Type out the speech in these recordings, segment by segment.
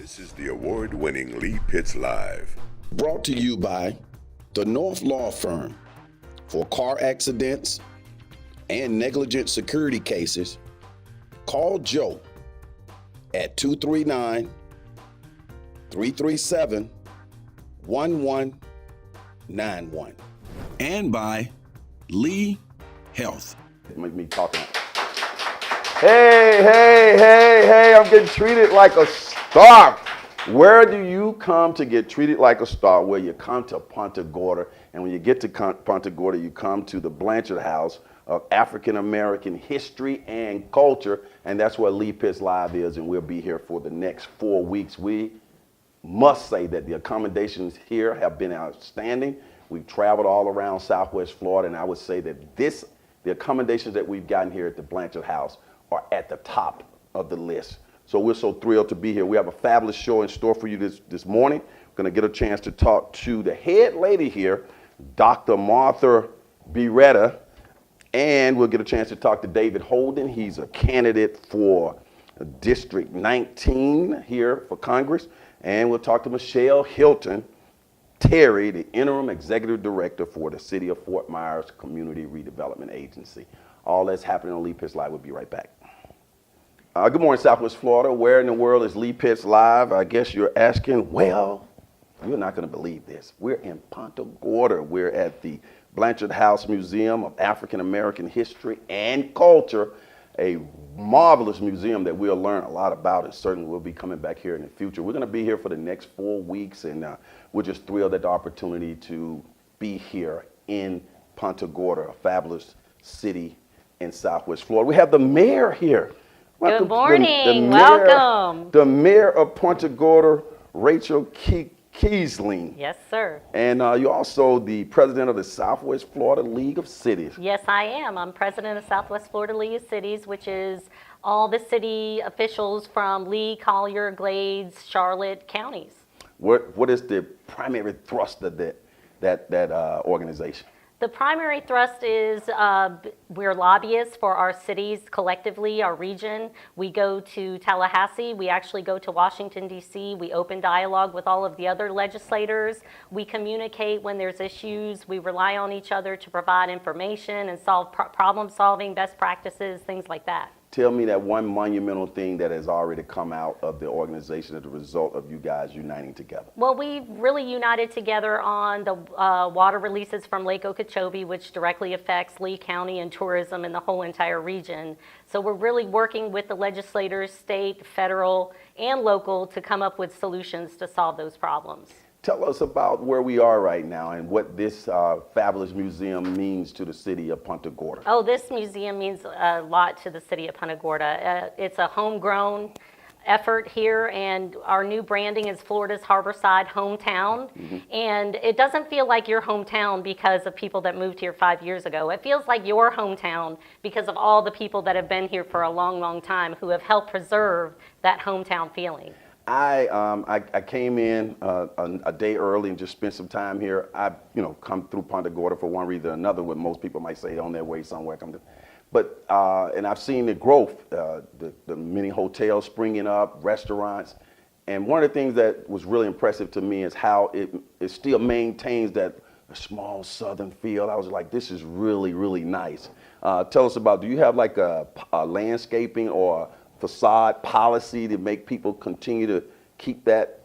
This is the award-winning Lee Pitts Live. Brought to you by the North Law Firm. For car accidents and negligent security cases, call Joe at 239-337-1191. And by Lee Health. Make me talking. Hey, I'm getting treated like a star. Where do you come to get treated like a star? Well, you come to Punta Gorda, and when you get to Punta Gorda, you come to the Blanchard House of African American History and Culture, and that's where Lee Pitts Live is, and we'll be here for the next 4 weeks. We must say that the accommodations here have been outstanding. We've traveled all around Southwest Florida, and I would say that the accommodations that we've gotten here at the Blanchard House are at the top of the list. So we're so thrilled to be here. We have a fabulous show in store for you this morning. We're going to get a chance to talk to the head lady here, Dr. Martha Beretta, and we'll get a chance to talk to David Holden. He's a candidate for District 19 here for Congress. And we'll talk to Michelle Hilton Terry, the interim executive director for the City of Fort Myers Community Redevelopment Agency. All that's happening on Lee Pitts Live. We'll be right back. Good morning, Southwest Florida. Where in the world is Lee Pitts Live? I guess you're asking. Well, you're not going to believe this. We're in Punta Gorda. We're at the Blanchard House Museum of African American History and Culture, a marvelous museum that we'll learn a lot about, and certainly we'll be coming back here in the future. We're going to be here for the next 4 weeks, and we're just thrilled at the opportunity to be here in Punta Gorda, a fabulous city in Southwest Florida. We have the mayor here. Good morning. Welcome. The mayor of Punta Gorda, Rachel Keesling. Yes, sir. And you're also the president of the Southwest Florida League of Cities. Yes, I am. I'm president of Southwest Florida League of Cities, which is all the city officials from Lee, Collier, Glades, Charlotte counties. What is the primary thrust of that organization? The primary thrust is we're lobbyists for our cities collectively, our region. We go to Tallahassee. We actually go to Washington, D.C. We open dialogue with all of the other legislators. We communicate when there's issues. We rely on each other to provide information and solve problem solving, best practices, things like that. Tell me that one monumental thing that has already come out of the organization as a result of you guys uniting together. Well, we've really united together on the water releases from Lake Okeechobee, which directly affects Lee County and tourism in the whole entire region. So we're really working with the legislators, state, federal, and local to come up with solutions to solve those problems. Tell us about where we are right now and what this fabulous museum means to the city of Punta Gorda. Oh, this museum means a lot to the city of Punta Gorda. It's a homegrown effort here, and our new branding is Florida's Harborside Hometown. Mm-hmm. And it doesn't feel like your hometown because of people that moved here 5 years ago. It feels like your hometown because of all the people that have been here for a long, long time who have helped preserve that hometown feeling. I came in a day early and just spent some time here. I come through Punta Gorda for one reason or another, what most people might say on their way somewhere. And I've seen the growth, the many hotels springing up, restaurants. And one of the things that was really impressive to me is how it still maintains that small southern feel. I was like, this is really, really nice. Tell us about, do you have like a landscaping or facade policy to make people continue to keep that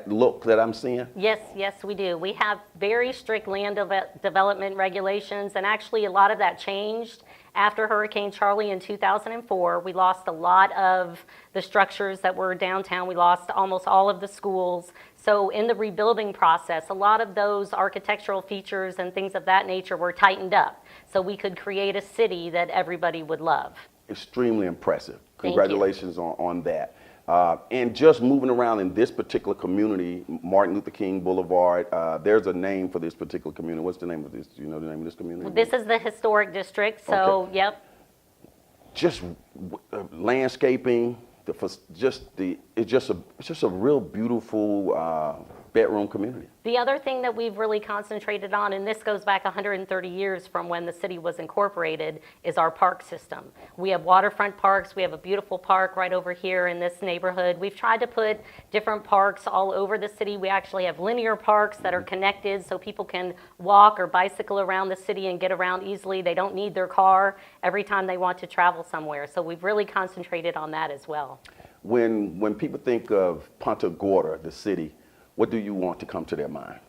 look that I'm seeing? Yes, we do. We have very strict land development regulations, and actually a lot of that changed after Hurricane Charlie in 2004. We lost a lot of the structures that were downtown. We lost almost all of the schools. So in the rebuilding process, a lot of those architectural features and things of that nature were tightened up so we could create a city that everybody would love. Extremely impressive. Congratulations on that. And just moving around in this particular community, Martin Luther King Boulevard, there's a name for this particular community. What's the name of this? Do you know the name of this community? Well, this is the historic district, so okay. Yep. Just landscaping, it's just a real beautiful bedroom community. The other thing that we've really concentrated on, and this goes back 130 years from when the city was incorporated, is our park system. We have waterfront parks. We have a beautiful park right over here in this neighborhood. We've tried to put different parks all over the city. We actually have linear parks that are connected so people can walk or bicycle around the city and get around easily. They don't need their car every time they want to travel somewhere. So we've really concentrated on that as well. When people think of Punta Gorda, the city, what do you want to come to their mind?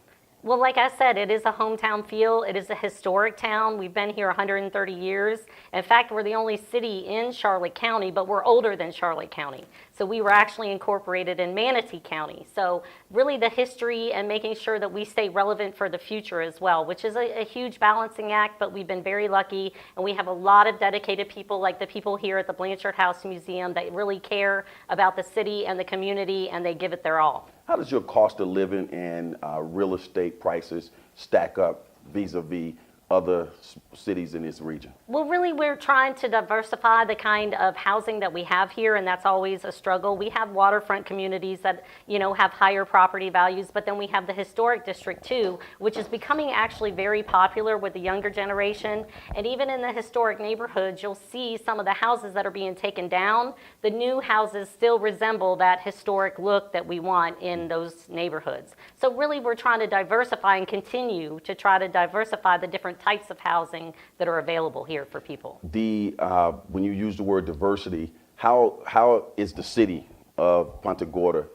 Well, like I said, it is a hometown feel. It is a historic town. We've been here 130 years. In fact, we're the only city in Charlotte County, but we're older than Charlotte County. So we were actually incorporated in Manatee County. So really the history and making sure that we stay relevant for the future as well, which is a huge balancing act, but we've been very lucky. And we have a lot of dedicated people, like the people here at the Blanchard House Museum, that really care about the city and the community, and they give it their all. How does your cost of living and real estate prices stack up vis-a-vis other cities in this region? Well, really, we're trying to diversify the kind of housing that we have here, and that's always a struggle. We have waterfront communities that, have higher property values, but then we have the historic district too, which is becoming actually very popular with the younger generation. And even in the historic neighborhoods, you'll see some of the houses that are being taken down. The new houses still resemble that historic look that we want in those neighborhoods. So really, we're trying to diversify and continue to try to diversify the different types of housing that are available here for people. When you use the word diversity, how is the city of Punta Gorda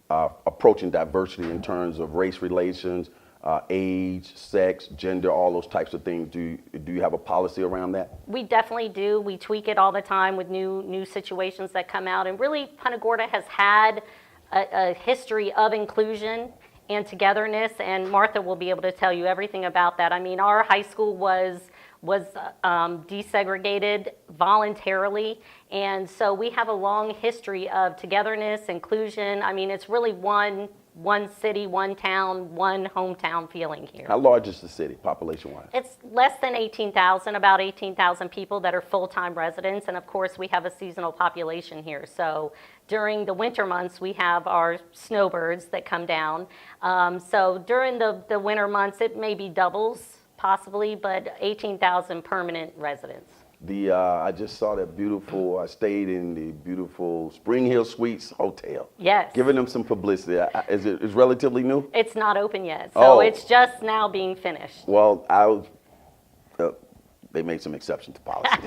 approaching diversity in terms of race relations, age, sex, gender, all those types of things? Do you have a policy around that? We definitely do. We tweak it all the time with new situations that come out. And really, Punta Gorda has had a history of inclusion and togetherness, and Martha will be able to tell you everything about that. I mean, our high school was desegregated voluntarily, and so we have a long history of togetherness, inclusion. I mean, it's really one city, one town, one hometown feeling here. How large is the city, population-wise? It's less than 18,000, about 18,000 people that are full-time residents, and of course we have a seasonal population here. So during the winter months, we have our snowbirds that come down. So during the winter months, it maybe doubles, possibly, but 18,000 permanent residents. I just saw that beautiful, I stayed in the beautiful Spring Hill Suites Hotel. Yes. Giving them some publicity. Is it relatively new? It's not open yet, so it's just now being finished. Well, they made some exceptions to policy.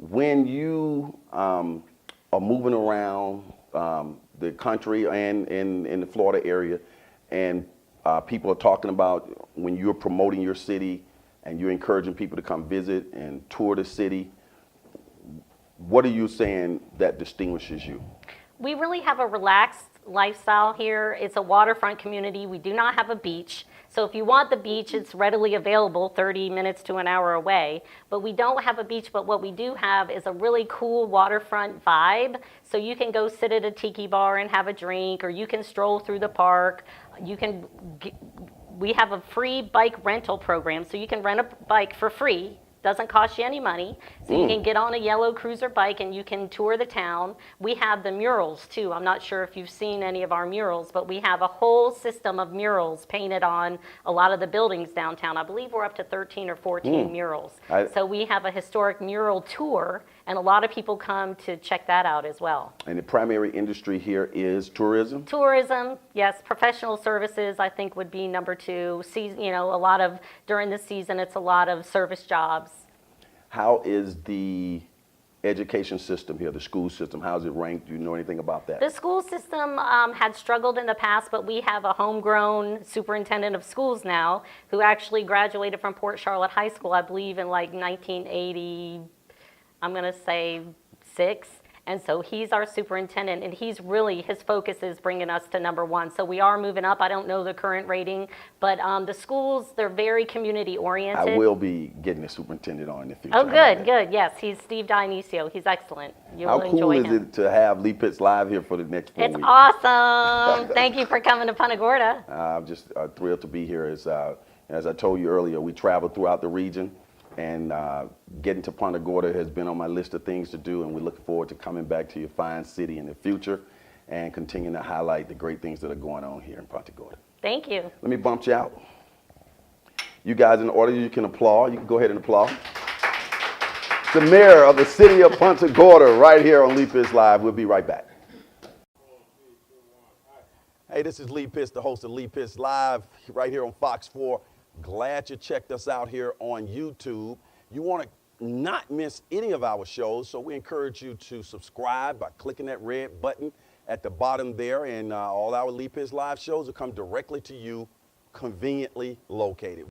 When you are moving around the country and in the Florida area, and people are talking about when you're promoting your city and you're encouraging people to come visit and tour the city, what are you saying that distinguishes you? We really have a relaxed lifestyle here. It's a waterfront community. We do not have a beach. So if you want the beach, it's readily available 30 minutes to an hour away. But we don't have a beach, but what we do have is a really cool waterfront vibe. So you can go sit at a tiki bar and have a drink, or you can stroll through the park. We have a free bike rental program, so you can rent a bike for free. Doesn't cost you any money. So you can get on a yellow cruiser bike and you can tour the town. We have the murals too. I'm not sure if you've seen any of our murals, but we have a whole system of murals painted on a lot of the buildings downtown. I believe we're up to 13 or 14 murals. So we have a historic mural tour, and a lot of people come to check that out as well. And the primary industry here is tourism? Tourism, yes. Professional services, I think, would be number two. During the season, it's a lot of service jobs. How is the education system here, the school system? How's it ranked? Do you know anything about that? The school system had struggled in the past, but we have a homegrown superintendent of schools now who actually graduated from Port Charlotte High School, I believe, in like 1980, I'm going to say 6. And so he's our superintendent, and his focus is bringing us to number 1. So we are moving up. I don't know the current rating, but the schools, they're very community oriented. I will be getting a superintendent on in the future. Oh, good. Yes, he's Steve Dionisio. He's excellent. You'll enjoy him. How cool is it to have Lee Pitts live here for the next 4 weeks? It's awesome. Thank you for coming to Punta Gorda. I'm just thrilled to be here. As I told you earlier, we travel throughout the region. And getting to Punta Gorda has been on my list of things to do, and we look forward to coming back to your fine city in the future. and continue to highlight the great things that are going on here in Punta Gorda. Thank you. Let me bump you out. You guys in the audience, you can applaud. You can go ahead and applaud. The mayor of the city of Punta Gorda right here on Lee Pitts Live. We'll be right back. Hey, this is Lee Pitts, the host of Lee Pitts Live, right here on Fox 4. Glad you checked us out here on YouTube. You want to not miss any of our shows, so we encourage you to subscribe by clicking that red button at the bottom there, and all our Lee Pitts Live shows will come directly to you, conveniently located.